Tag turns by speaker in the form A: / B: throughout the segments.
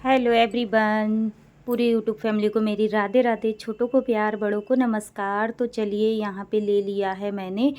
A: Hello everyone, पूरी YouTube family को मेरी राधे राधे। छोटों को प्यार, बड़ों को नमस्कार। तो चलिए, यहाँ पे ले लिया है मैंने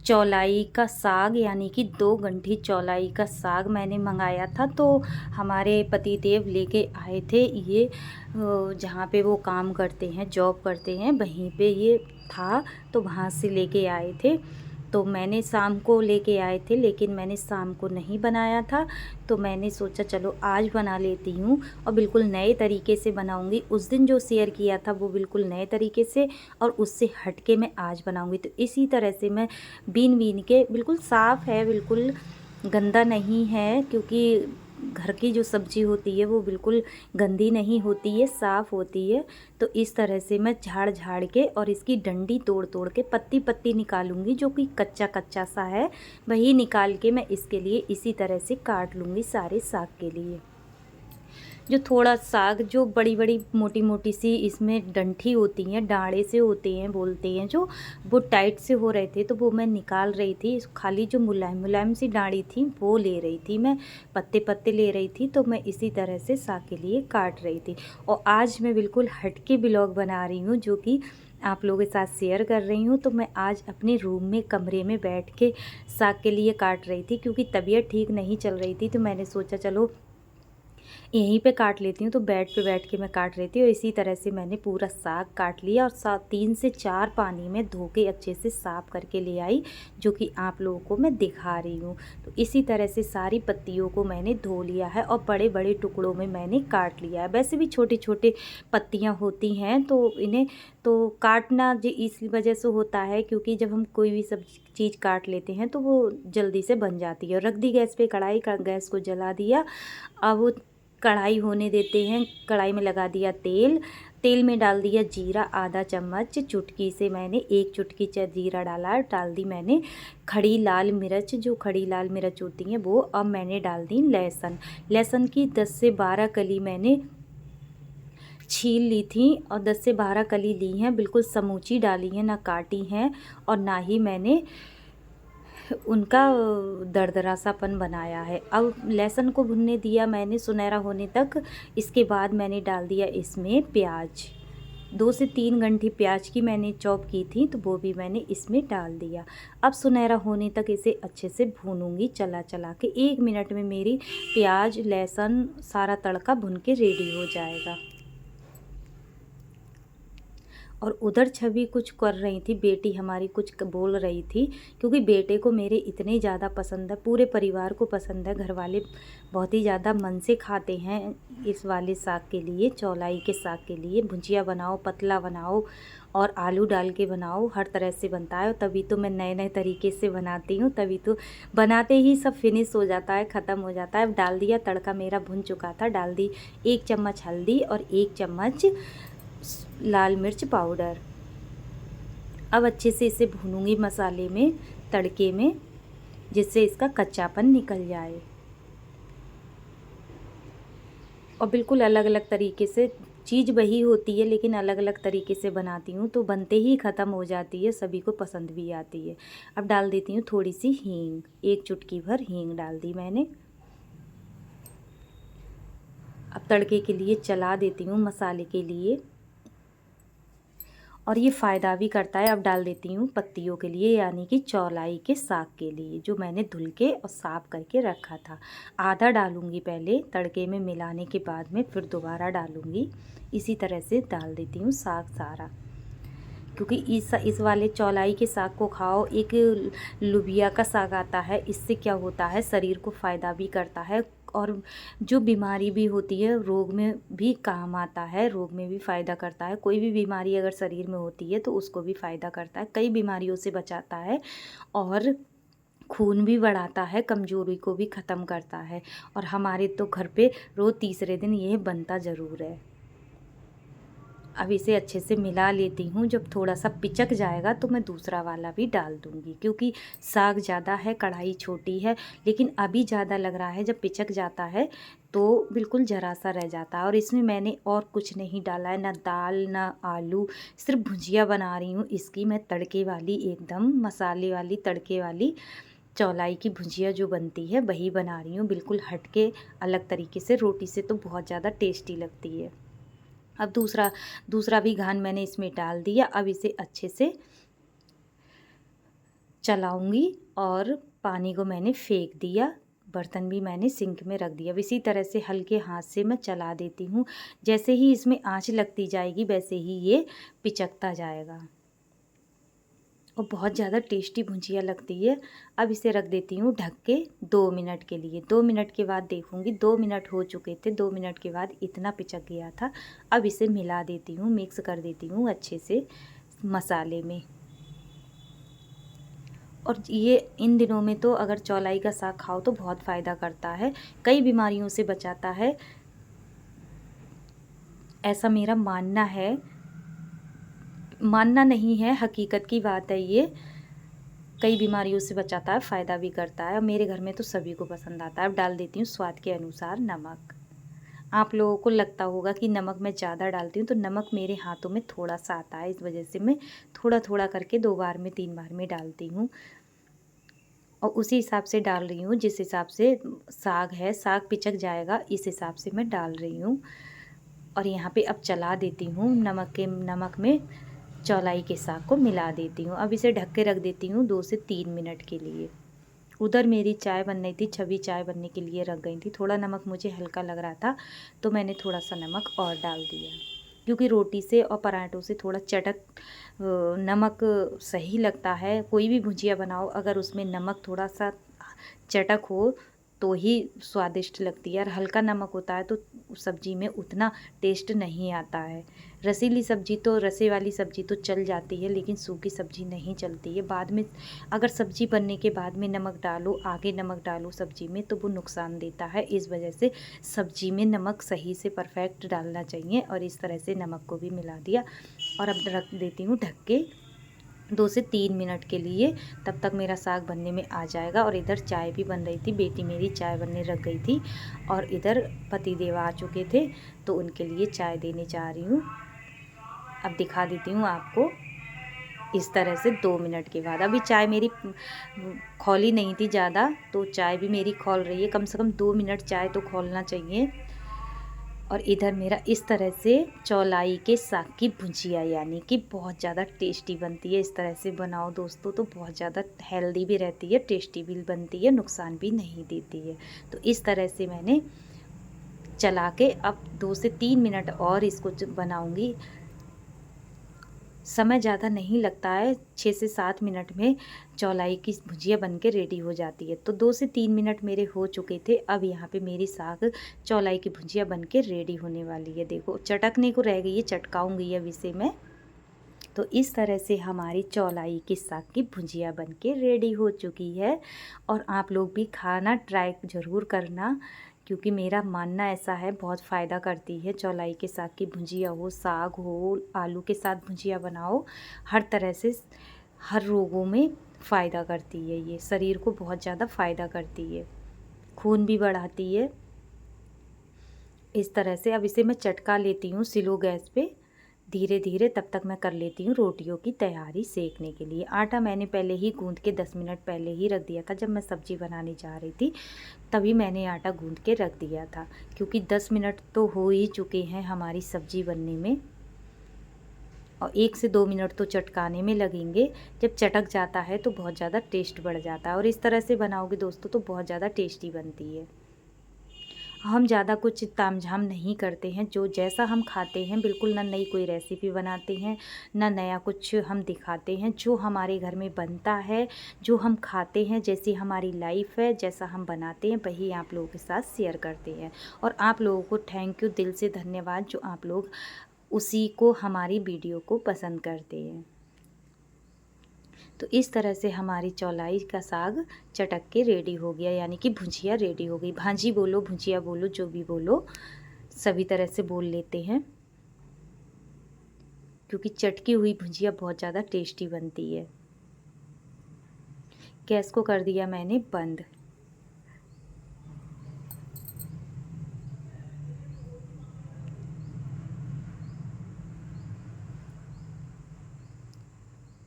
A: चौलाई का साग, यानी कि 2 गंठी चौलाई का साग मैंने मंगाया था। तो हमारे पतिदेव लेके आए थे ये, जहाँ पे वो काम करते हैं, जॉब करते हैं, वहीं पे ये था, तो वहाँ से लेके आए थे। तो मैंने शाम को लेके आए थे, लेकिन मैंने शाम को नहीं बनाया था। तो मैंने सोचा चलो आज बना लेती हूँ, और बिल्कुल नए तरीके से बनाऊँगी। उस दिन जो शेयर किया था वो बिल्कुल नए तरीके से, और उससे हट के मैं आज बनाऊँगी। तो इसी तरह से मैं बीन बीन के, बिल्कुल साफ़ है, बिल्कुल गंदा नहीं है, क्योंकि घर की जो सब्ज़ी होती है वो बिल्कुल गंदी नहीं होती है, साफ़ होती है। तो इस तरह से मैं झाड़ झाड़ के और इसकी डंडी तोड़ तोड़ के पत्ती पत्ती निकालूंगी, जो कि कच्चा कच्चा सा है वही निकाल के मैं इसके लिए इसी तरह से काट लूँगी सारे साग के लिए। जो थोड़ा साग, जो बड़ी बड़ी मोटी मोटी सी इसमें डंठी होती हैं, डाँड़े से होते हैं बोलते हैं, जो वो टाइट से हो रहे थे, तो वो मैं निकाल रही थी। खाली जो मुलायम मुलायम सी डाँड़ी थी वो ले रही थी मैं, पत्ते पत्ते ले रही थी। तो मैं इसी तरह से साग के लिए काट रही थी। और आज मैं बिल्कुल हटके ब्लॉग बना रही हूँ, जो कि आप लोगों के साथ शेयर कर रही हूँ। तो मैं आज अपने रूम में, कमरे में बैठ के साग के लिए काट रही थी, क्योंकि तबीयत ठीक नहीं चल रही थी। तो मैंने सोचा चलो यहीं पे काट लेती हूँ। तो बेड पे बैठ के मैं काट रही थी, और इसी तरह से मैंने पूरा साग काट लिया, और 3 से 4 पानी में धो के अच्छे से साफ़ करके ले आई, जो कि आप लोगों को मैं दिखा रही हूँ। तो इसी तरह से सारी पत्तियों को मैंने धो लिया है, और बड़े बड़े टुकड़ों में मैंने काट लिया है। वैसे भी छोटे छोटे पत्तियाँ होती हैं, तो इन्हें तो काटना जो इस वजह से होता है, क्योंकि जब हम कोई भी सब चीज़ काट लेते हैं तो वो जल्दी से बन जाती है। और रख दी गैस पे कढ़ाई का, गैस को जला दिया। अब वो कढ़ाई होने देते हैं। कढ़ाई में लगा दिया तेल, तेल में डाल दिया जीरा आधा चम्मच, चुटकी से मैंने 1 चुटकी जीरा डाल दी मैंने खड़ी लाल मिर्च, जो खड़ी लाल मिर्च होती हैं वो। अब मैंने डाल दी लहसुन, लहसुन की 10 से 12 कली मैंने छील ली थी, और 10 से 12 कली ली हैं, बिल्कुल समूची डाली हैं, ना काटी हैं, और ना ही मैंने उनका दरदरा सापन बनाया है। अब लहसुन को भुनने दिया मैंने सुनहरा होने तक। इसके बाद मैंने डाल दिया इसमें प्याज, 2 से 3 गंठी प्याज की मैंने चॉप की थी, तो वो भी मैंने इसमें डाल दिया। अब सुनहरा होने तक इसे अच्छे से भूनूंगी, चला चला के। 1 मिनट में मेरी प्याज, लहसुन, सारा तड़का भुन के रेडी हो जाएगा। और उधर छवि कुछ कर रही थी, बेटी हमारी कुछ बोल रही थी, क्योंकि बेटे को मेरे इतने ज़्यादा पसंद है, पूरे परिवार को पसंद है। घर वाले बहुत ही ज़्यादा मन से खाते हैं इस वाले साग के लिए, चौलाई के साग के लिए। भुजिया बनाओ, पतला बनाओ, और आलू डाल के बनाओ, हर तरह से बनता है। तभी तो मैं नए नए तरीके से बनाती हूँ, तभी तो बनाते ही सब फिनिश हो जाता है, ख़त्म हो जाता है। अब डाल दिया, तड़का मेरा भुन चुका था। डाल दी 1 चम्मच हल्दी और 1 चम्मच लाल मिर्च पाउडर। अब अच्छे से इसे भूनूंगी मसाले में, तड़के में, जिससे इसका कच्चापन निकल जाए। और बिल्कुल अलग अलग तरीके से, चीज़ वही होती है लेकिन अलग अलग तरीके से बनाती हूँ, तो बनते ही ख़त्म हो जाती है, सभी को पसंद भी आती है। अब डाल देती हूँ थोड़ी सी हींग, 1 चुटकी भर हींग डाल दी मैंने। अब तड़के के लिए चला देती हूँ, मसाले के लिए, और ये फ़ायदा भी करता है। अब डाल देती हूँ पत्तियों के लिए, यानी कि चौलाई के साग के लिए, जो मैंने धुल के और साफ़ करके रखा था। आधा डालूँगी पहले, तड़के में मिलाने के बाद में फिर दोबारा डालूँगी। इसी तरह से डाल देती हूँ साग सारा, क्योंकि इस वाले चौलाई के साग को खाओ। एक लुबिया का साग आता है, इससे क्या होता है, शरीर को फ़ायदा भी करता है, और जो बीमारी भी होती है, रोग में भी काम आता है, रोग में भी फ़ायदा करता है। कोई भी बीमारी अगर शरीर में होती है तो उसको भी फ़ायदा करता है, कई बीमारियों से बचाता है, और खून भी बढ़ाता है, कमज़ोरी को भी ख़त्म करता है। और हमारे तो घर पे रोज़ तीसरे दिन यह बनता ज़रूर है। अब इसे अच्छे से मिला लेती हूँ। जब थोड़ा सा पिचक जाएगा तो मैं दूसरा वाला भी डाल दूँगी, क्योंकि साग ज़्यादा है, कढ़ाई छोटी है, लेकिन अभी ज़्यादा लग रहा है। जब पिचक जाता है तो बिल्कुल ज़रा सा रह जाता है। और इसमें मैंने और कुछ नहीं डाला है, ना दाल ना आलू, सिर्फ भुजिया बना रही हूँ इसकी मैं, तड़के वाली, एकदम मसाले वाली, तड़के वाली। चौलाई की भुजिया जो बनती है वही बना रही हूँ, बिल्कुल हट के अलग तरीके से। रोटी से तो बहुत ज़्यादा टेस्टी लगती है। अब दूसरा भी घान मैंने इसमें डाल दिया। अब इसे अच्छे से चलाऊँगी और पानी को मैंने फेंक दिया। बर्तन भी मैंने सिंक में रख दिया। इसी तरह से हल्के हाथ से मैं चला देती हूँ। जैसे ही इसमें आँच लगती जाएगी वैसे ही ये पिचकता जाएगा और बहुत ज़्यादा टेस्टी भुजिया लगती है। अब इसे रख देती हूँ ढक के 2 मिनट के लिए। 2 मिनट के बाद देखूँगी, 2 मिनट हो चुके थे। 2 मिनट के बाद इतना पिचक गया था। अब इसे मिला देती हूँ, मिक्स कर देती हूँ अच्छे से मसाले में। और ये इन दिनों में तो अगर चौलाई का साग खाओ तो बहुत फ़ायदा करता है, कई बीमारियों से बचाता है, ऐसा मेरा मानना है। मानना नहीं है, हकीकत की बात है ये। कई बीमारियों से बचाता है, फ़ायदा भी करता है और मेरे घर में तो सभी को पसंद आता है। अब डाल देती हूँ स्वाद के अनुसार नमक। आप लोगों को लगता होगा कि नमक मैं ज़्यादा डालती हूँ, तो नमक मेरे हाथों में थोड़ा सा आता है, इस वजह से मैं थोड़ा थोड़ा करके 2 बार में 3 बार में डालती हूँ और उसी हिसाब से डाल रही हूँ जिस हिसाब से साग है। साग पिचक जाएगा इस हिसाब से मैं डाल रही हूँ। और यहाँ पे अब चला देती हूँ, नमक में चौलाई के साग को मिला देती हूँ। अब इसे ढक के रख देती हूँ 2 से 3 मिनट के लिए। उधर मेरी चाय बन रही थी, छवि चाय बनने के लिए रख गई थी। थोड़ा नमक मुझे हल्का लग रहा था तो मैंने थोड़ा सा नमक और डाल दिया, क्योंकि रोटी से और पराठों से थोड़ा चटक नमक सही लगता है। कोई भी भुजिया बनाओ अगर उसमें नमक थोड़ा सा चटक हो तो ही स्वादिष्ट लगती है, और हल्का नमक होता है तो सब्ज़ी में उतना टेस्ट नहीं आता है। रसीली सब्ज़ी तो रसे वाली सब्ज़ी तो चल जाती है, लेकिन सूखी सब्ज़ी नहीं चलती है। बाद में अगर सब्ज़ी बनने के बाद में नमक डालो, आगे नमक डालो सब्ज़ी में, तो वो नुकसान देता है। इस वजह से सब्ज़ी में नमक सही से परफेक्ट डालना चाहिए। और इस तरह से नमक को भी मिला दिया और अब रख देती हूँ ढक के 2 से 3 मिनट के लिए। तब तक मेरा साग बनने में आ जाएगा। और इधर चाय भी बन रही थी, बेटी मेरी चाय बनने रख गई थी और इधर पति देव आ चुके थे तो उनके लिए चाय देने जा रही हूँ। अब दिखा देती हूँ आपको इस तरह से 2 मिनट के बाद। अभी चाय मेरी खौली नहीं थी ज़्यादा, तो चाय भी मेरी खौल रही है। कम से कम 2 मिनट चाय तो खौलना चाहिए। और इधर मेरा इस तरह से चौलाई के साग की भुजिया यानी कि बहुत ज़्यादा टेस्टी बनती है। इस तरह से बनाओ दोस्तों तो बहुत ज़्यादा हेल्दी भी रहती है, टेस्टी भी बनती है, नुकसान भी नहीं देती है। तो इस तरह से मैंने चला के अब 2 से 3 मिनट और इसको बनाऊंगी। समय ज़्यादा नहीं लगता है, 6 से 7 मिनट में चौलाई की भुजिया बन के रेडी हो जाती है। तो 2 से 3 मिनट मेरे हो चुके थे। अब यहाँ पे मेरी साग चौलाई की भुजिया बन के रेडी होने वाली है। देखो चटकने को रह गई है, चटकाऊँगी अब इसे मैं। तो इस तरह से हमारी चौलाई की साग की भुजिया बन के रेडी हो चुकी है। और आप लोग भी खाना ट्राई ज़रूर करना, क्योंकि मेरा मानना ऐसा है, बहुत फ़ायदा करती है। चौलाई के साग की भुजिया हो, साग हो, आलू के साथ भुजिया बनाओ, हर तरह से हर रोगों में फ़ायदा करती है। ये शरीर को बहुत ज़्यादा फ़ायदा करती है, खून भी बढ़ाती है। इस तरह से अब इसे मैं चटका लेती हूँ स्लो गैस पे धीरे धीरे। तब तक मैं कर लेती हूँ रोटियों की तैयारी सेकने के लिए। आटा मैंने पहले ही गूंद के 10 मिनट पहले ही रख दिया था। जब मैं सब्ज़ी बनाने जा रही थी तभी मैंने आटा गूंद के रख दिया था, क्योंकि 10 मिनट तो हो ही चुके हैं हमारी सब्ज़ी बनने में और 1 से 2 मिनट तो चटकाने में लगेंगे। जब चटक जाता है तो बहुत ज़्यादा टेस्ट बढ़ जाता है। और इस तरह से बनाओगे दोस्तों तो बहुत ज़्यादा टेस्टी बनती है। हम ज़्यादा कुछ तामझाम नहीं करते हैं, जो जैसा हम खाते हैं बिल्कुल, ना नई कोई रेसिपी बनाते हैं, ना नया कुछ हम दिखाते हैं। जो हमारे घर में बनता है, जो हम खाते हैं, जैसी हमारी लाइफ है, जैसा हम बनाते हैं वही आप लोगों के साथ शेयर करते हैं। और आप लोगों को थैंक यू, दिल से धन्यवाद, जो आप लोग उसी को हमारी वीडियो को पसंद करते हैं। तो इस तरह से हमारी चौलाई का साग चटक के रेडी हो गया, यानी कि भुजिया रेडी हो गई। भाजी बोलो, भुजिया बोलो, जो भी बोलो, सभी तरह से बोल लेते हैं, क्योंकि चटकी हुई भुजिया बहुत ज़्यादा टेस्टी बनती है। गैस को कर दिया मैंने बंद।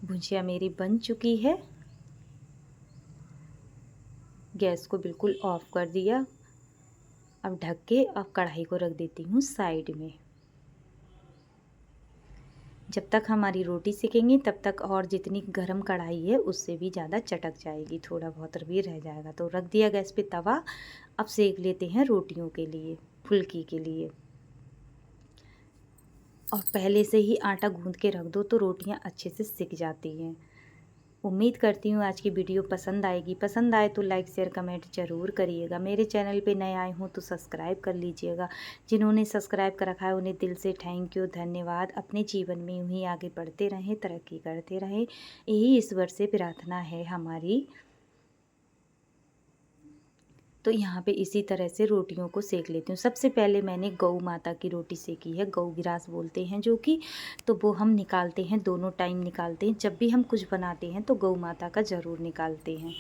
A: भुजिया मेरी बन चुकी है। गैस को बिल्कुल ऑफ कर दिया। अब ढक के अब कढ़ाई को रख देती हूँ साइड में। जब तक हमारी रोटी सेकेंगी तब तक और जितनी गरम कढ़ाई है उससे भी ज़्यादा चटक जाएगी, थोड़ा बहुत भी रह जाएगा। तो रख दिया गैस पे तवा। अब सेक लेते हैं रोटियों के लिए, फुल्की के लिए। और पहले से ही आटा गूंद के रख दो तो रोटियां अच्छे से सिक जाती हैं। उम्मीद करती हूँ आज की वीडियो पसंद आएगी। पसंद आए तो लाइक शेयर कमेंट ज़रूर करिएगा। मेरे चैनल पे नए आए हों तो सब्सक्राइब कर लीजिएगा। जिन्होंने सब्सक्राइब कर रखा है उन्हें दिल से थैंक यू, धन्यवाद। अपने जीवन में यूँ ही आगे बढ़ते रहें, तरक्की करते रहें, यही ईश्वर से प्रार्थना है हमारी। तो यहाँ पे इसी तरह से रोटियों को सेक लेती हूँ। सबसे पहले मैंने गौ माता की रोटी सेकी है, गौ ग्रास बोलते हैं जो कि, तो वो हम निकालते हैं, दोनों टाइम निकालते हैं। जब भी हम कुछ बनाते हैं तो गौ माता का ज़रूर निकालते हैं।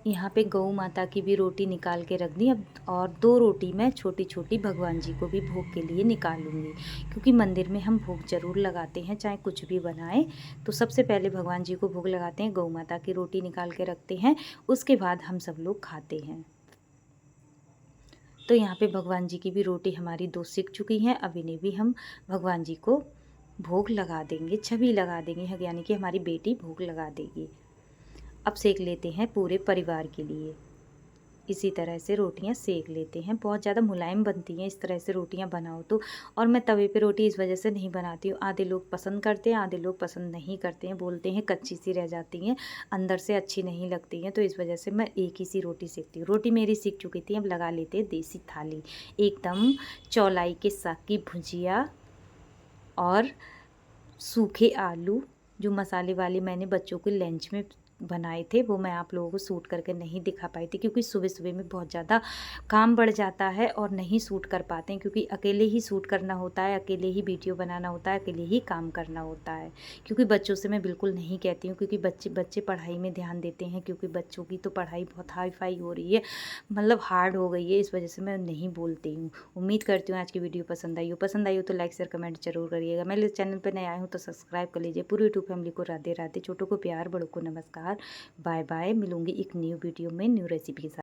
A: यहाँ पे गौ माता की भी रोटी निकाल के रख दी। अब और 2 रोटी मैं छोटी छोटी भगवान जी को भी भोग के लिए निकालूंगी, क्योंकि मंदिर में हम भोग ज़रूर लगाते हैं चाहे कुछ भी बनाए। तो सबसे पहले भगवान जी को भोग लगाते हैं, गौ माता की रोटी निकाल के रखते हैं, उसके बाद हम सब लोग खाते हैं। तो यहाँ पे भगवान जी की भी रोटी हमारी 2 सिक चुकी हैं। अब इन्हें भी हम भगवान जी को भोग लगा देंगे, छवि लगा देंगे, यानी कि हमारी बेटी भोग लगा देगी। अब सेक लेते हैं पूरे परिवार के लिए। इसी तरह से रोटियां सेक लेते हैं, बहुत ज़्यादा मुलायम बनती हैं इस तरह से रोटियां बनाओ तो। और मैं तवे पे रोटी इस वजह से नहीं बनाती हूँ, आधे लोग पसंद करते हैं, आधे लोग पसंद नहीं करते हैं, बोलते हैं कच्ची सी रह जाती हैं, अंदर से अच्छी नहीं लगती हैं। तो इस वजह से मैं एक ही सी रोटी सेकती हूँ। रोटी मेरी सीख चुकी थी। अब लगा लेते हैं देसी थाली, एकदम चौलाई के साग की भुजिया और सूखे आलू जो मसाले वाले मैंने बच्चों के लंच में बनाए थे, वो मैं आप लोगों को शूट करके नहीं दिखा पाई थी, क्योंकि सुबह सुबह में बहुत ज़्यादा काम बढ़ जाता है और नहीं शूट कर पाते हैं, क्योंकि अकेले ही शूट करना होता है, अकेले ही वीडियो बनाना होता है, अकेले ही काम करना होता है। क्योंकि बच्चों से मैं बिल्कुल नहीं कहती हूँ, क्योंकि बच्चे पढ़ाई में ध्यान देते हैं, क्योंकि बच्चों की तो पढ़ाई बहुत हाई फाई हो रही है, मतलब हार्ड हो गई है, इस वजह से मैं नहीं बोलती हूँ। उम्मीद करती हूँ आज की वीडियो पसंद आई हो तो लाइक शेयर कमेंट जरूर करिएगा। मेरे चैनल पर नए आए हूँ तो सब्सक्राइब कर लीजिए। पूरी यूट्यूब फैमिली को राधे राधे, छोटों को प्यार, बड़ों को नमस्कार। Bye bye. मिलूंगी एक न्यू वीडियो में न्यू रेसिपी के साथ।